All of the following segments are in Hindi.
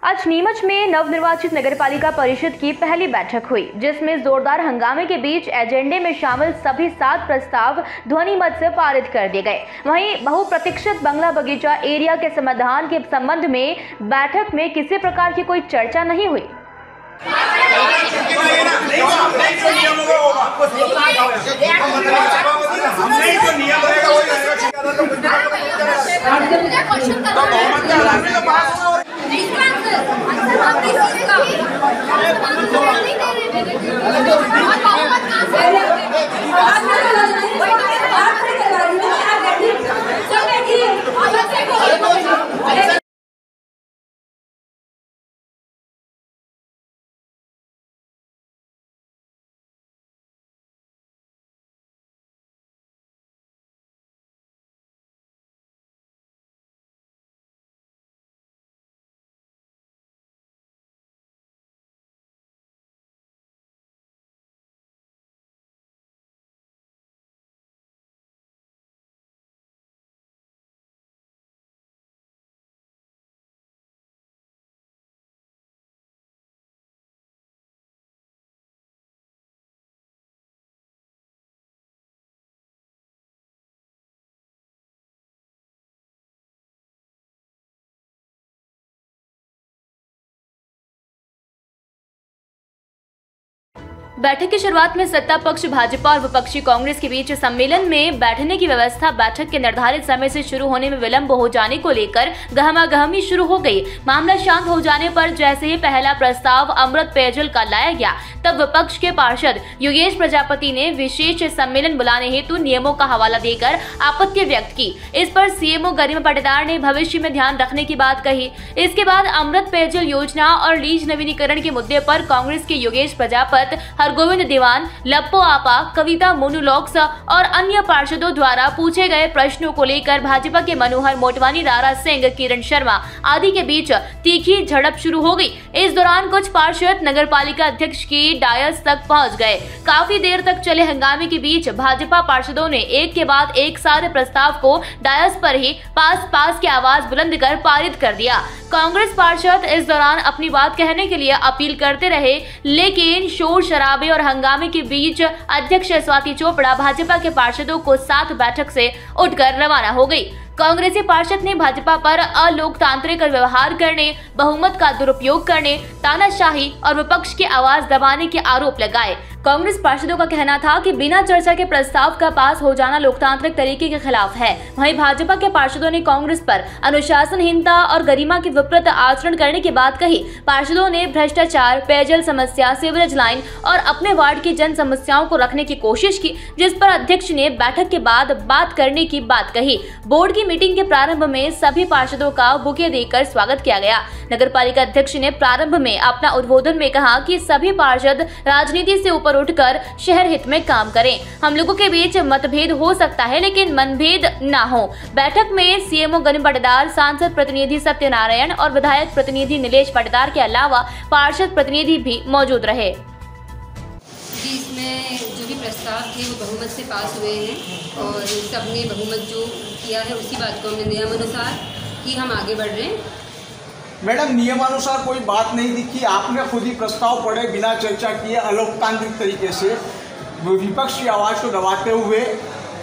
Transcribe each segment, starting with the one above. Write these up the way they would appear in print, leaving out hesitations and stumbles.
आज नीमच में नवनिर्वाचित नगरपालिका परिषद की पहली बैठक हुई, जिसमें जोरदार हंगामे के बीच एजेंडे में शामिल सभी 7 प्रस्ताव ध्वनि मत से पारित कर दिए गए। वहीं बहुप्रतीक्षित बंगला बगीचा एरिया के समाधान के संबंध में बैठक में किसी प्रकार की कोई चर्चा नहीं हुई। बैठक की शुरुआत में सत्ता पक्ष भाजपा और विपक्षी कांग्रेस के बीच सम्मेलन में बैठने की व्यवस्था बैठक के निर्धारित समय से शुरू होने में विलंब हो जाने को लेकर गहमागहमी शुरू हो गई। मामला शांत हो जाने पर जैसे ही पहला प्रस्ताव अमृत पेयजल का लाया गया, तब विपक्ष के पार्षद योगेश प्रजापति ने विशेष सम्मेलन बुलाने हेतु नियमों का हवाला देकर आपत्ति व्यक्त की। इस पर सीएमओ गरिमा पाटीदार ने भविष्य में ध्यान रखने की बात कही। इसके बाद अमृत पेयजल योजना और लीज नवीनीकरण के मुद्दे पर कांग्रेस के योगेश प्रजापति, हरगोविंद दीवान, लप्पो आपा, कविता मोनोलॉग्स और अन्य पार्षदों द्वारा पूछे गए प्रश्नों को लेकर भाजपा के मनोहर मोटवानी, रारा सिंह, किरण शर्मा आदि के बीच तीखी झड़प शुरू हो गई। इस दौरान कुछ पार्षद नगरपालिका अध्यक्ष की डायस तक पहुंच गए। काफी देर तक चले हंगामे के बीच भाजपा पार्षदों ने एक के बाद एक सारे प्रस्ताव को डायस पर ही पास की आवाज बुलंद कर पारित कर दिया। कांग्रेस पार्षद इस दौरान अपनी बात कहने के लिए अपील करते रहे, लेकिन शोर शराबे और हंगामे के बीच अध्यक्ष स्वाति चोपड़ा भाजपा के पार्षदों को साथ बैठक से उठकर रवाना हो गई। कांग्रेसी पार्षद ने भाजपा पर अलोकतांत्रिक व्यवहार करने, बहुमत का दुरुपयोग करने, तानाशाही और विपक्ष की आवाज दबाने के आरोप लगाए। कांग्रेस पार्षदों का कहना था कि बिना चर्चा के प्रस्ताव का पास हो जाना लोकतांत्रिक तरीके के खिलाफ है। वहीं भाजपा के पार्षदों ने कांग्रेस पर अनुशासनहीनता और गरिमा के विपरीत आचरण करने की बात कही। पार्षदों ने भ्रष्टाचार, पेयजल समस्या, सीवरेज लाइन और अपने वार्ड की जन समस्याओं को रखने की कोशिश की, जिस पर अध्यक्ष ने बैठक के बाद बात करने की बात कही। बोर्ड की मीटिंग के प्रारंभ में सभी पार्षदों का बुके देकर स्वागत किया गया। नगरपालिका अध्यक्ष ने प्रारंभ में अपना उद्बोधन में कहा कि सभी पार्षद राजनीति से ऊपर उठकर शहर हित में काम करें। हम लोगों के बीच मतभेद हो सकता है, लेकिन मनभेद ना हो। बैठक में सीएमओ गरिमा पाटीदार, सांसद प्रतिनिधि सत्यनारायण और विधायक प्रतिनिधि नीलेश पाटीदार के अलावा पार्षद प्रतिनिधि भी मौजूद रहे। इसमें जो भी प्रस्ताव थे वो बहुमत से पास हुए हैं और सबने बहुमत जो किया है उसी बात को हमने नियमानुसार कि हम आगे बढ़ रहे हैं। मैडम, नियमानुसार कोई बात नहीं दिखी। आपने खुद ही प्रस्ताव पढ़े बिना चर्चा किए अलोकतांत्रिक तरीके से विपक्ष की आवाज़ को दबाते हुए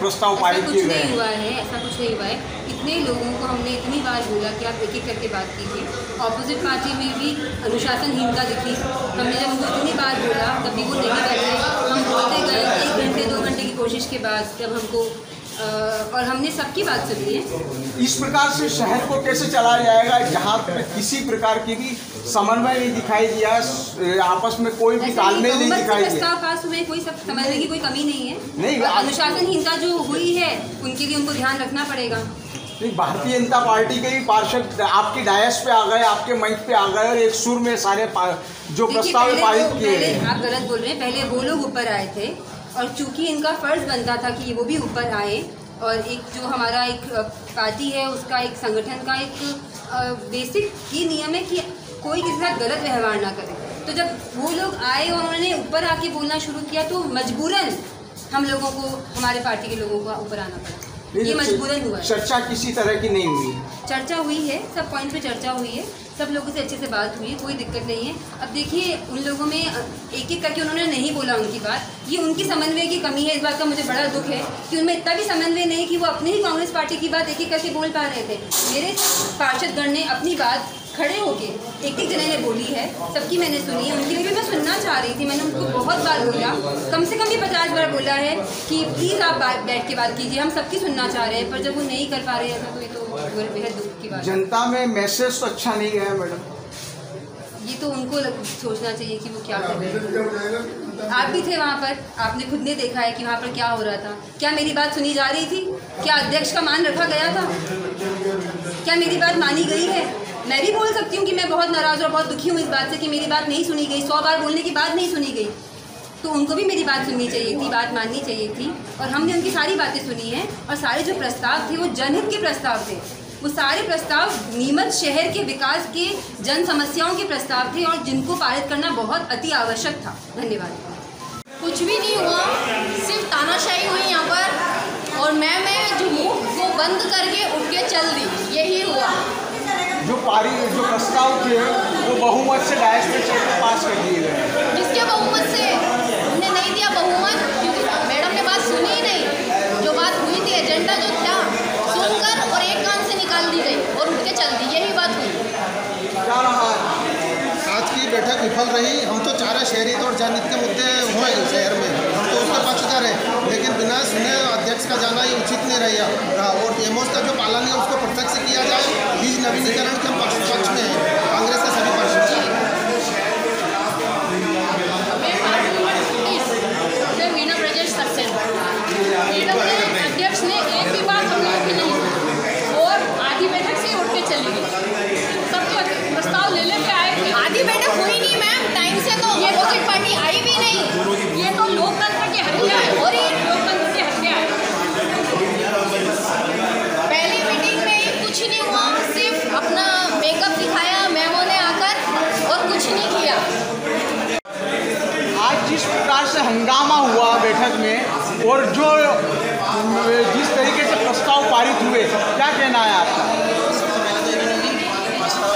प्रस्ताव पारित किए गए। हुआ है, ऐसा कुछ नहीं हुआ है। इतने लोगों को हमने इतनी बार बोला कि आप एक एक करके बात कीजिए। ऑपोजिट पार्टी में भी अनुशासनहीनता दिखी। हमने जब उनको इतनी बार बोला तभी वो नहीं कर रहे। हम बोलते गए 1 घंटे 2 घंटे की कोशिश के बाद जब हमको और हमने सबकी बात सुनी है। इस प्रकार से शहर को कैसे चलाया जाएगा जहाँ पे किसी प्रकार की भी समन्वय नहीं दिखाई दिया, आपस में कोई भी तालमेल नहीं दिखाई दिया। प्रस्ताव पास हुए, कोई सब समझने की कोई कमी नहीं है। नहीं, अनुशासनहीनता जो हुई है उनके लिए उनको ध्यान रखना पड़ेगा। भारतीय जनता पार्टी के भी पार्षद आपकी डायस पे आ गए, आपके मंच पे आ गए और एक सुर में सारे जो प्रस्ताव पारित किए गए। आप गलत बोल रहे हैं। पहले वो लोग ऊपर आए थे और चूंकि इनका फर्ज बनता था कि वो भी ऊपर आए और एक जो हमारा एक पार्टी है उसका एक संगठन का एक बेसिक ये नियम है कि कोई किसी के साथ गलत व्यवहार ना करे। तो जब वो लोग आए और उन्होंने ऊपर आके बोलना शुरू किया तो मजबूरन हम लोगों को, हमारे पार्टी के लोगों को ऊपर आना पड़ा। ये मजबूरन हुआ। चर्चा किसी तरह की नहीं हुई? चर्चा हुई है, सब पॉइंट पे चर्चा हुई है। सब लोगों से अच्छे से बात हुई, कोई दिक्कत नहीं है। अब देखिए उन लोगों में एक एक करके उन्होंने नहीं बोला उनकी बात, ये उनकी समन्वय की कमी है। इस बात का मुझे बड़ा दुख है कि उनमें इतना भी समन्वय नहीं कि वो अपने ही कांग्रेस पार्टी की बात एक एक करके बोल पा रहे थे। मेरे पार्षदगण ने अपनी बात खड़े होके एक एक जने ने बोली है, सबकी मैंने सुनी है। उनकी भी मैं सुनना चाह रही थी, मैंने उनको बहुत बार बोला, कम से कम भी 50 बार बोला है कि प्लीज़ आप बैठ के बात कीजिए, हम सबकी सुनना चाह रहे हैं। पर जब वो नहीं कर पा रहे हैं तो ये तो बेहद दुख की बात है। जनता में मैसेज तो अच्छा नहीं गया मैडम, ये तो उनको सोचना चाहिए कि वो क्या कर रहे हैं। आप भी थे वहाँ पर, आपने खुद ने देखा है कि वहाँ पर क्या हो रहा था। क्या मेरी बात सुनी जा रही थी? क्या अध्यक्ष का मान रखा गया था? क्या मेरी बात मानी गई है? मैं भी बोल सकती हूँ कि मैं बहुत नाराज़ और बहुत दुखी हूँ इस बात से कि मेरी बात नहीं सुनी गई। 100 बार बोलने की बात नहीं सुनी गई, तो उनको भी मेरी बात सुननी चाहिए थी, बात माननी चाहिए थी। और हमने उनकी सारी बातें सुनी हैं और सारे जो प्रस्ताव थे वो जनहित के प्रस्ताव थे। वो सारे प्रस्ताव नीमच शहर के विकास के, जन समस्याओं के प्रस्ताव थे और जिनको पारित करना बहुत अति आवश्यक था। धन्यवाद। कुछ भी नहीं हुआ, सिर्फ तानाशाही हुई यहाँ पर और मैं जो मुंह को बंद करके उठ के चल दी, यही हुआ। जो प्रस्ताव थे वो बहुमत से डायस में चल के पास कर दिए गए। जिसके बहुमत से हमने नहीं दिया बहुमत, क्योंकि मैडम ने बात सुनी ही नहीं। जो बात हुई थी, एजेंडा जो था सुनकर और एक कान से निकाल दी गई और उठ के चल दी, यही बात हुई। क्या रहा आज की बैठक विफल रही। हम तो चाह रहे शहरी और जनहित के मुद्दे हुए शहर में, हम तो उसका पक्षधर है, लेकिन बिना सुने अध्यक्ष का जाना ये उचित नहीं रहा। और एमओस का जो पालन है उसको प्रत्यक्ष किया जाए। बीज नवीनीकरण के हम पक्ष में हैं, कांग्रेस के सभी पार्षद। अध्यक्ष ने एक भी बात हम लोगों की नहीं सुनी और आधी बैठक से उठ के चली गई। सबके प्रस्ताव ले लेके आए, आधी बैठक हुई नहीं मैम, टाइम से तो ये अपोजिट पार्टी आई भी नहीं। ये तो लोकतंत्र की हत्या है और ये लोकतंत्र की हत्या है। पहली मीटिंग में ही कुछ नहीं हुआ, सिर्फ अपना मेकअप दिखाया मेमो ने आकर और कुछ नहीं किया। आज जिस प्रकार से हंगामा हुआ बैठक में और जिस तरीके से प्रस्ताव पारित हुए, क्या कहना है आपका? सबसे पहले तो इन्होंने प्रस्ताव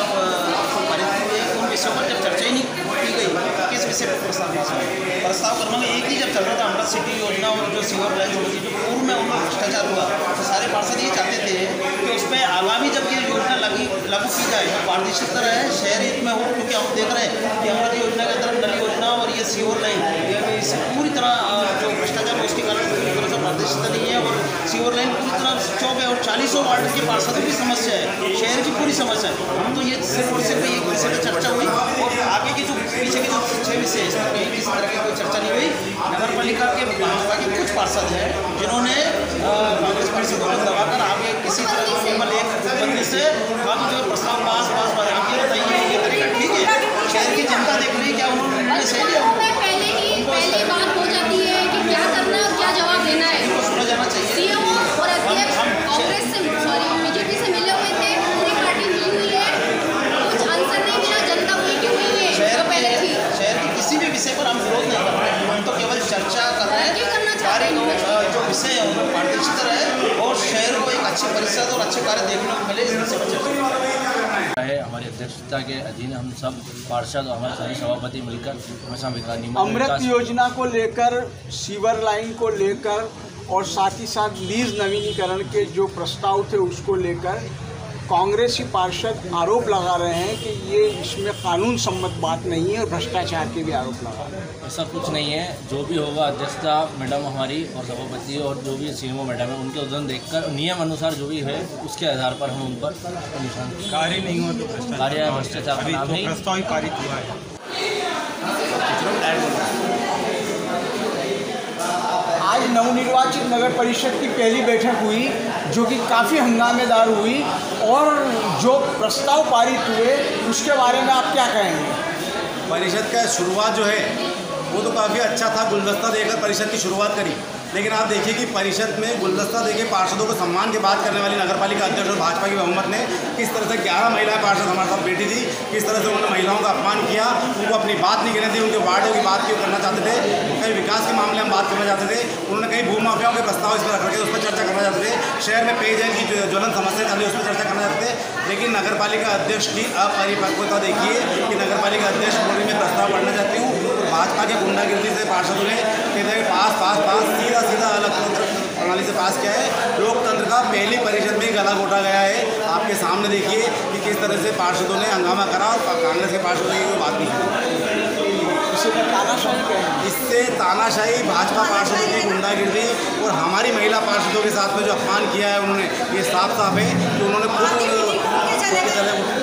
पारित हुए उन विषयों पर जब चर्चा ही नहीं की गई, किस विषय पर प्रस्ताव पास हुआ? प्रस्ताव करने में एक ही जब चल रहा था अमृत सिटी योजना और जो सीवर लाइन जो पूर्व में उनका भ्रष्टाचार हुआ, तो सारे पार्षद ये चाहते थे कि उसमें आगामी जब ये योजना लागू की जाए तो पारदर्शिता रहे, शहर हित में हो। क्योंकि हम देख रहे हैं कि अमृत योजना के अंदर नल योजना और ये सीवर लाइन ये पूरी तरह जो भ्रष्टाचार है उसके कारण पूरी तरह से पारदर्शिता नहीं है और सीवर लाइन पूरी तरह चौक है और 40 वार्ड के पार्षदों की समस्या है, शहर की पूरी समस्या है। हम तो ये सिर्फ और सिर्फ एक विषय पर चर्चा हुई और आगे के जो पीछे के जो 6 विषय है इसमें कहीं किसी तरह की कोई चर्चा नहीं हुई। नगर पालिका के भाजपा के कुछ पार्षद हैं जिन्होंने कांग्रेस पार्षदों को दबाकर आगे किसी तरह की केवल एक बंदी से हम जो प्रस्ताव पास आप ये बताइए ये तरीका ठीक है? शहर की जनता देख रही है, क्या उन्होंने सही लिया? पहली बात हो जाती है कि क्या करना है और क्या जवाब देना है, इनको सुना जाना चाहिए। सीएम और अध्यक्ष कांग्रेस से बीजेपी से मिले हुए थे, पूरी पार्टी मिली हुई है, कुछ आंसर नहीं मिला, जनता हुई क्यों हुई है? शहर के किसी भी विषय पर हम विरोध नहीं कर रहे हैं, हम तो केवल चर्चा कर रहे हैं। सारे जो विषय है उनको पारदर्शिता रहे और शहर को एक अच्छी परिषद और अच्छे कार्य देखने को मिले, इस विषय पर चर्चा है। हमारी अध्यक्षता के अधीन हम सब पार्षद और हमारे सभी सभापति मिलकर हमेशा अमृत योजना को लेकर, सीवर लाइन को लेकर और साथ ही साथ लीज नवीनीकरण के जो प्रस्ताव थे उसको लेकर कांग्रेसी पार्षद आरोप लगा रहे हैं कि ये इसमें कानून सम्मत बात नहीं है और भ्रष्टाचार के भी आरोप लगा रहे हैं। ऐसा कुछ नहीं है, जो भी होगा अध्यक्षता मैडम हमारी और सभापति और जो भी सीएमओ मैडम है उनके उद्देश्य देखकर नियम अनुसार जो भी है उसके आधार पर हम उन पर निशान कार्य नहीं हुआ तो कार्य भ्रष्टाचार का नाम ही प्रस्ताव पारित हुआ है। आज नवनिर्वाचित नगर परिषद की पहली बैठक हुई जो कि काफ़ी हंगामेदार हुई और जो प्रस्ताव पारित हुए उसके बारे में आप क्या कहेंगे? परिषद का शुरुआत जो है वो तो काफ़ी अच्छा था, गुलदस्ता देकर परिषद की शुरुआत करी। लेकिन आप देखिए कि परिषद में गुलदस्ता देके पार्षदों को सम्मान के बात करने वाली नगरपालिका अध्यक्ष और भाजपा की बहुमत ने किस तरह से 11 महिला पार्षद हमारे साथ बैठी थी, किस तरह से उन्होंने महिलाओं का अपमान किया, उनको अपनी बात नहीं कहने दी, उनके वार्डों की बात क्यों करना चाहते थे, कहीं विकास के मामले में बात करना चाहते थे, उन्होंने कहीं भू माफियाओं के प्रस्ताव इस पर रख रखे उस पर चर्चा करना चाहते थे, शहर में पेयजल की ज्वलन समस्या चल रही उस पर चर्चा करना चाहते थे। लेकिन नगरपालिका अध्यक्ष की अपरिपक्वता देखिए कि नगरपालिका अध्यक्ष बोली में प्रस्ताव पढ़ना चाहती हूँ, भाजपा की गुंडागिर्दी से पार्षदों ने कहते हैं पास सीधा अलग प्रणाली से पास किया है। लोकतंत्र का पहली परिषद में गला घोटा गया है। आपके सामने देखिए कि किस तरह से पार्षदों ने हंगामा करा और कांग्रेस के पार्षदों ने कोई बात नहीं की। इससे तानाशाही भाजपा पार्षदों की गुंडागिर्दी और हमारी महिला पार्षदों के साथ में जो अपमान किया है उन्होंने, ये साफ है कि उन्होंने खुद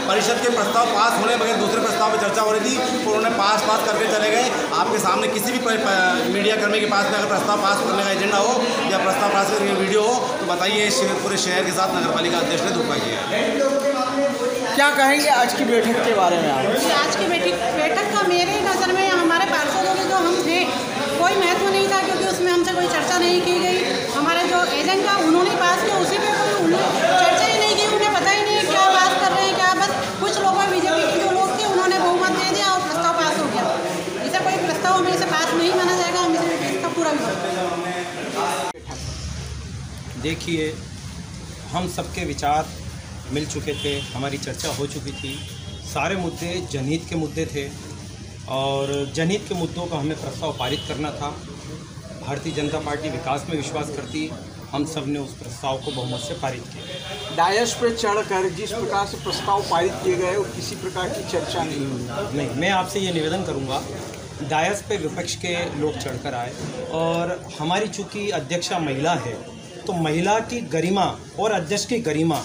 परिषद के प्रस्ताव पास होने बगैर दूसरे प्रस्ताव पर चर्चा हो रही थी और उन्होंने पास करके चले गए। आपके सामने किसी भी मीडिया कर्मी के पास में अगर प्रस्ताव पास करने का एजेंडा हो या प्रस्ताव पास करने की वीडियो हो तो बताइए, पूरे शहर के साथ नगरपालिका अध्यक्ष ने धोखा किया है। क्या कहेंगे आज की बैठक के बारे में आप? आज की बैठक का मेरे नज़र में हमारे पार्षदों के जो हम थे कोई महत्व नहीं था, क्योंकि उसमें हमसे कोई चर्चा नहीं की गई। हमारे जो एजेंडा उन्होंने पास किया उसी पे कोई चर्चा ही नहीं की, उन्हें पता ही नहीं है क्या बात कर रहे हैं क्या। बस कुछ लोगों बीजेपी के जो लोग थे उन्होंने बहुमत दे दिया और प्रस्ताव पास हो गया। इसे कोई प्रस्ताव हमें इसे पास नहीं माना जाएगा, हम इसका पूरा देखिए, हम सबके विचार मिल चुके थे, हमारी चर्चा हो चुकी थी, सारे मुद्दे जनहित के मुद्दे थे और जनहित के मुद्दों का हमें प्रस्ताव पारित करना था। भारतीय जनता पार्टी विकास में विश्वास करती, हम सब ने उस प्रस्ताव को बहुमत से पारित किया। डायस पे चढ़कर जिस प्रकार से प्रस्ताव पारित किए गए और किसी प्रकार की चर्चा नहीं हुई। नहीं, मैं आपसे ये निवेदन करूँगा, डायस पे विपक्ष के लोग चढ़कर आए और हमारी चूँकि अध्यक्षा महिला है तो महिला की गरिमा और अध्यक्ष की गरिमा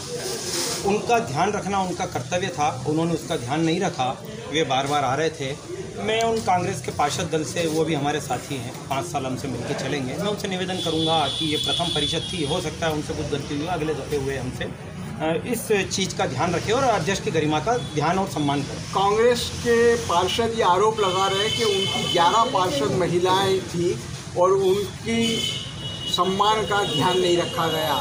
उनका ध्यान रखना उनका कर्तव्य था, उन्होंने उसका ध्यान नहीं रखा। वे बार बार आ रहे थे। मैं उन कांग्रेस के पार्षद दल से, वो भी हमारे साथी हैं, 5 साल हमसे मिलकर चलेंगे, मैं उनसे निवेदन करूंगा कि ये प्रथम परिषद थी, हो सकता है उनसे कुछ गलती हुई, अगले दफे हुए हमसे इस चीज़ का ध्यान रखें और अध्यक्ष की गरिमा का ध्यान और सम्मान करें। कांग्रेस के पार्षद ये आरोप लगा रहे हैं कि उनकी 11 पार्षद महिलाएँ थी और उनकी सम्मान का ध्यान नहीं रखा गया।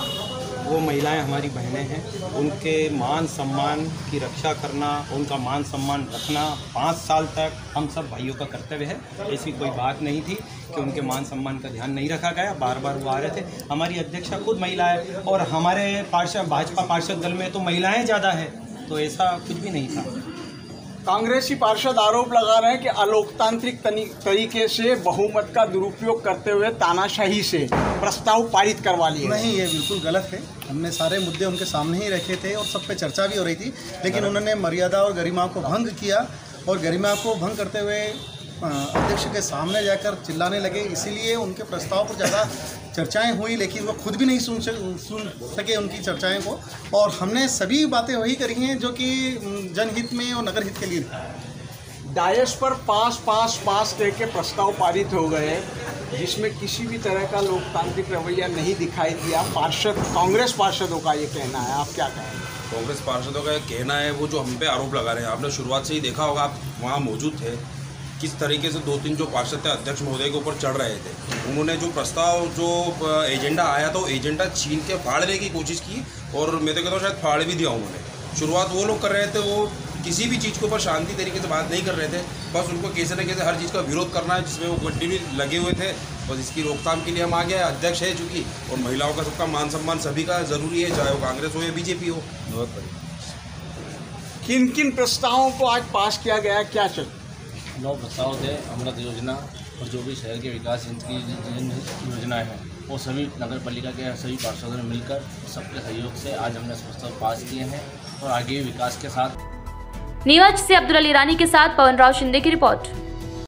वो महिलाएं हमारी बहनें हैं, उनके मान सम्मान की रक्षा करना, उनका मान सम्मान रखना 5 साल तक हम सब भाइयों का कर्तव्य है। ऐसी कोई बात नहीं थी कि उनके मान सम्मान का ध्यान नहीं रखा गया। बार बार वो आ रहे थे। हमारी अध्यक्षा खुद महिला है और हमारे भाजपा पार्षद दल में तो महिलाएं ज़्यादा है, तो ऐसा कुछ भी नहीं था। कांग्रेसी पार्षद आरोप लगा रहे हैं कि अलोकतांत्रिक तरीके से बहुमत का दुरुपयोग करते हुए तानाशाही से प्रस्ताव पारित करवा लिए। नहीं, ये बिल्कुल गलत है। हमने सारे मुद्दे उनके सामने ही रखे थे और सब पे चर्चा भी हो रही थी, लेकिन उन्होंने मर्यादा और गरिमा को भंग किया और गरिमा को भंग करते हुए अध्यक्ष के सामने जाकर चिल्लाने लगे। इसीलिए उनके प्रस्ताव पर ज़्यादा चर्चाएं हुई, लेकिन वो खुद भी नहीं सुन सके उनकी चर्चाएं को। और हमने सभी बातें वही करी हैं जो कि जनहित में और नगर हित के लिए थी। डायस पर पास कह के प्रस्ताव पारित हो गए, जिसमें किसी भी तरह का लोकतांत्रिक रवैया नहीं दिखाई दिया। कांग्रेस पार्षदों का ये कहना है, आप क्या कहें? कांग्रेस पार्षदों का कहना है, वो जो हम पे आरोप लगा रहे हैं, आपने शुरुआत से ही देखा होगा, आप वहाँ मौजूद थे, किस तरीके से 2-3 जो पार्षद थे अध्यक्ष महोदय के ऊपर चढ़ रहे थे। उन्होंने जो प्रस्ताव, जो एजेंडा आया था, वो एजेंडा छीन के फाड़ने की कोशिश की और मैं तो कहता हूँ शायद फाड़ भी दिया उन्होंने। शुरुआत वो लोग कर रहे थे, वो किसी भी चीज़ के ऊपर शांति तरीके से बात नहीं कर रहे थे, बस उनको कैसे न कैसे हर चीज़ का विरोध करना है, जिसमें वो कंटिन्यू लगे हुए थे। बस इसकी रोकथाम के लिए हम आ गए। अध्यक्ष है चूँकि, और महिलाओं का सबका मान सम्मान सभी का ज़रूरी है, चाहे वो कांग्रेस हो या बीजेपी हो। बहुत बढ़िया। किन किन प्रस्तावों को आज पास किया गया, क्या चल? 9 प्रस्ताव थे। अमृत योजना और जो भी शहर के विकास की योजनाएं हैं, वो सभी नगर पालिका के सभी पार्षदों ने मिलकर सबके सहयोग से आज हमने प्रस्ताव पास किए हैं और आगे विकास के साथ। नीमच से अब्दुल अली रानी के साथ पवन राव शिंदे की रिपोर्ट।